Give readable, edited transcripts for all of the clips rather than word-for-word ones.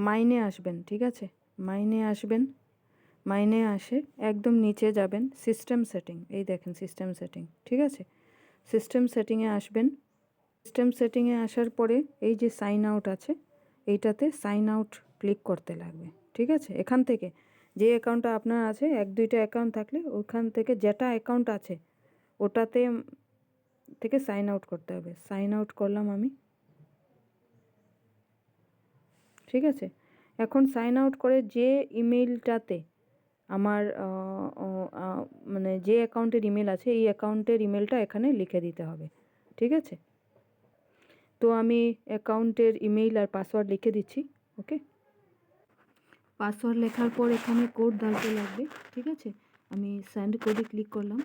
মাইনে আসবেন, ঠিক আছে? মাইনে আসবেন, মাইনে আসে একদম নিচে যাবেন, সিস্টেম সেটিং, এই দেখেন সিস্টেম সেটিং, ঠিক আছে? সিস্টেম সেটিংয়ে আসবেন। সিস্টেম সেটিংয়ে আসার পরে এই যে সাইন আউট আছে, এইটাতে সাইন আউট ক্লিক করতে লাগবে, ঠিক আছে? এখান থেকে যে অ্যাকাউন্টটা আপনার আছে, 1-2টা অ্যাকাউন্ট থাকলে ওখান থেকে যেটা অ্যাকাউন্ট আছে ওটাতে থেকে সাইন আউট করতে হবে। সাইন আউট করলাম আমি, ঠিক আছে? এখন সাইন আউট করে যে ইমেইলটাতে আমার মানে যে অ্যাকাউন্টের ইমেল আছে এই অ্যাকাউন্টের ইমেলটা এখানে লিখে দিতে হবে, ঠিক আছে? তো আমি অ্যাকাউন্টের ইমেইল আর পাসওয়ার্ড লিখে দিচ্ছি, ওকে? পাসওয়ার্ড লেখার পর এখানে কোড ডালতে লাগবে, ঠিক আছে? আমি সেন্ড কোডে ক্লিক করলাম,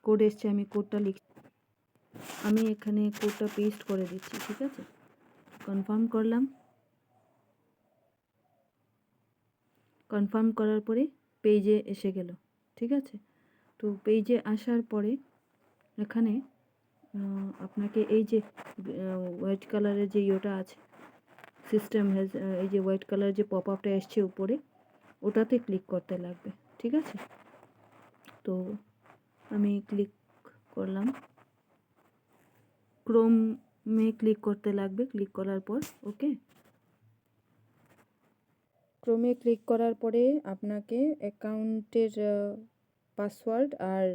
কোড এসছে, আমি কোডটা লিখছি, আমি এখানে কোডটা পেস্ট করে দিচ্ছি, ঠিক আছে? কনফার্ম করলাম, কনফার্ম করার পরে পেজে এসে গেল, ঠিক আছে? তো পেজে আসার পরে এখানে আপনাকে এই যে হোয়াইট কালারের যে ইয়েটা আছে, সিস্টেম হ্যাজ, এই যে হোয়াইট কালার যে পপ আপটা এসছে উপরে, ওটাতে ক্লিক করতে লাগবে, ঠিক আছে? তো আমি ক্লিক করলাম, ক্রোমে ক্লিক করতে লাগবে, ক্লিক করার পর ওকে, ক্রোমে ক্লিক করার পরে আপনাকে অ্যাকাউন্টের পাসওয়ার্ড আর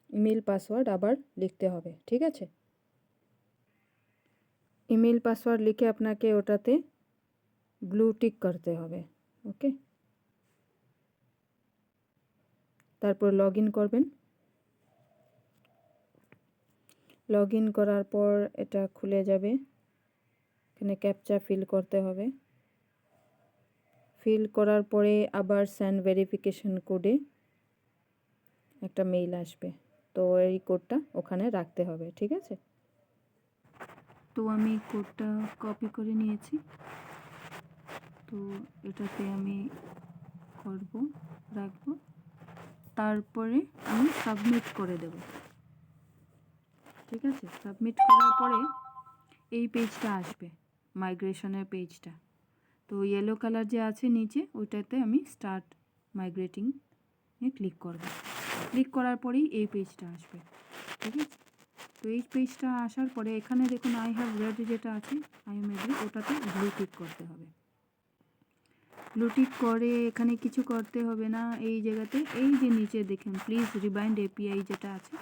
ইমেল পাসওয়ার্ড আবার লিখতে হবে, ঠিক আছে? ইমেল পাসওয়ার্ড লিখে আপনাকে ওটাতে ব্লু টিক করতে হবে, ওকে? তারপর লগ ইন করবেন, লগ ইন করার পর এটা খুলে যাবে, এখানে ক্যাপচা ফিল করতে হবে, ফিল করার পরে আবার সেন্ড ভেরিফিকেশন কোডে একটা মেইল আসবে, তো এই কোডটা ওখানে রাখতে হবে, ঠিক আছে? তো আমি কোডটা কপি করে নিয়েছি, তো এটাতে আমি করব, রাখবো, তারপরে আমি সাবমিট করে দেব, ঠিক আছে? সাবমিট করার পরে এই পেজটা আসবে, মাইগ্রেশনের পেজটা। তো ইয়েলো কালার যে আছে নিচে, ওইটাতে আমি স্টার্ট মাইগ্রেটিং এ ক্লিক করব, ক্লিক করার পরেই এই পেজটা আসবে, ঠিক আছে? তো এই পেজটা আসার পরে এখানে দেখুন আই হ্যাভ রেড যেটা আছে, আই এম এগ্রি, ওটাতে ব্লু টিক করতে হবে। ব্লু টিক করে এখানে কিছু করতে হবে না, এই জায়গাতে এই যে নিচে দেখেন প্লিজ রিবাইন্ড এপিআই যেটা আছে,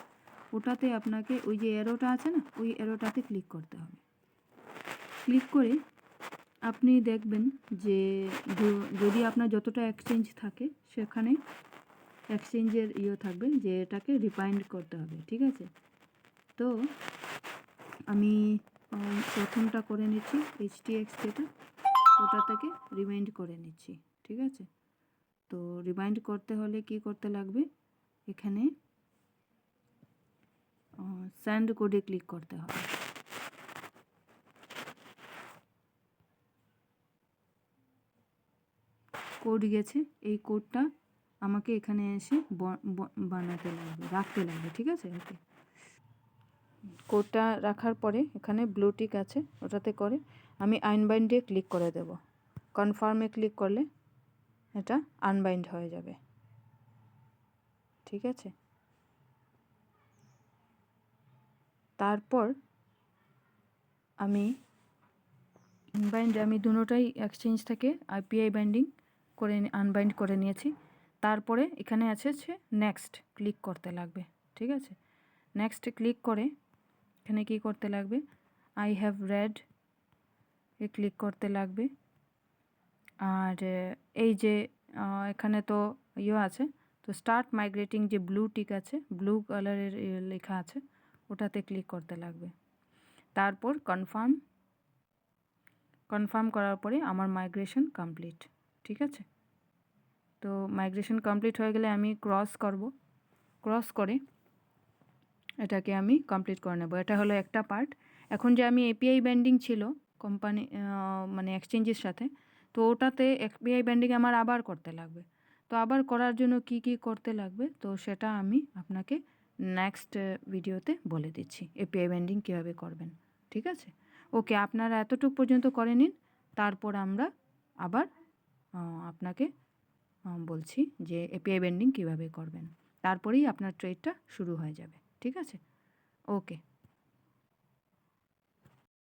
ওটাতে আপনাকে ওই যে অ্যারোটা আছে না, ওই অ্যারোটাতে ক্লিক করতে হবে। ক্লিক করে আপনি দেখবেন যে যদি আপনার যতটা এক্সচেঞ্জ থাকে সেখানে এক্সচেঞ্জের থাকবে যে এটাকে রিবাইন্ড করতে হবে, ঠিক আছে? তো আমি প্রথমটা করে নিচ্ছি, HTX যেটা, ওটা থেকে রিমাইন্ড করে নিচ্ছি, ঠিক আছে? তো রিমাইন্ড করতে হলে কি করতে লাগবে, এখানে সেন্ড কোডে ক্লিক করতে হবে, কোড গেছে, এই কোডটা আমাকে এখানে এসে বানাতে লাগবে, রাখতে লাগবে, ঠিক আছে? ওকে, কোডটা রাখার পরে এখানে ব্লু টিক আছে, ওটাতে করে আমি আনবাইন্ডে ক্লিক করে দেব, কনফার্মে ক্লিক করলে এটা আনবাইন্ড হয়ে যাবে, ঠিক আছে? তারপর আমি আমি দুটোটাই এক্সচেঞ্জ থেকে আইপিআই বাইন্ডিং করে আনবাইন্ড করে নিয়েছি। তারপরে এখানে আছে নেক্সট ক্লিক করতে লাগবে, ঠিক আছে? নেক্সট ক্লিক করে এখানে কি করতে লাগবে, I have read A click করতে লাগবে, আর এই যে এখানে তো আছে, তো স্টার্ট মাইগ্রেটিং যে ব্লু টিক আছে, ব্লু কালারের লেখা আছে, ওটাতে ক্লিক করতে লাগবে। তারপর কনফার্ম করার পরে আমার মাইগ্রেশন কমপ্লিট, ঠিক আছে? তো মাইগ্রেশন কমপ্লিট হয়ে গেলে আমি ক্রস করে এটাকে আমি কমপ্লিট করে নেব। এটা হলো একটা পার্ট। এখন যে আমি এপিআই ব্যান্ডিং ছিল কোম্পানি মানে এক্সচেঞ্জের সাথে, তো ওটাতে এপিআই ব্যান্ডিং আমার আবার করতে লাগবে। তো আবার করার জন্য কি কি করতে লাগবে, তো সেটা আমি আপনাকে নেক্সট ভিডিওতে বলে দিচ্ছি, এপিআই ব্যান্ডিং কীভাবে করবেন, ঠিক আছে? ওকে, আপনারা এতটুক পর্যন্ত করে নিন, তারপর আমরা আবার আপনাকে বলছি যে এপিআই বেন্ডিং কীভাবে করবেন। তারপরেই আপনার ট্রেডটা শুরু হয়ে যাবে। ঠিক আছে? ওকে।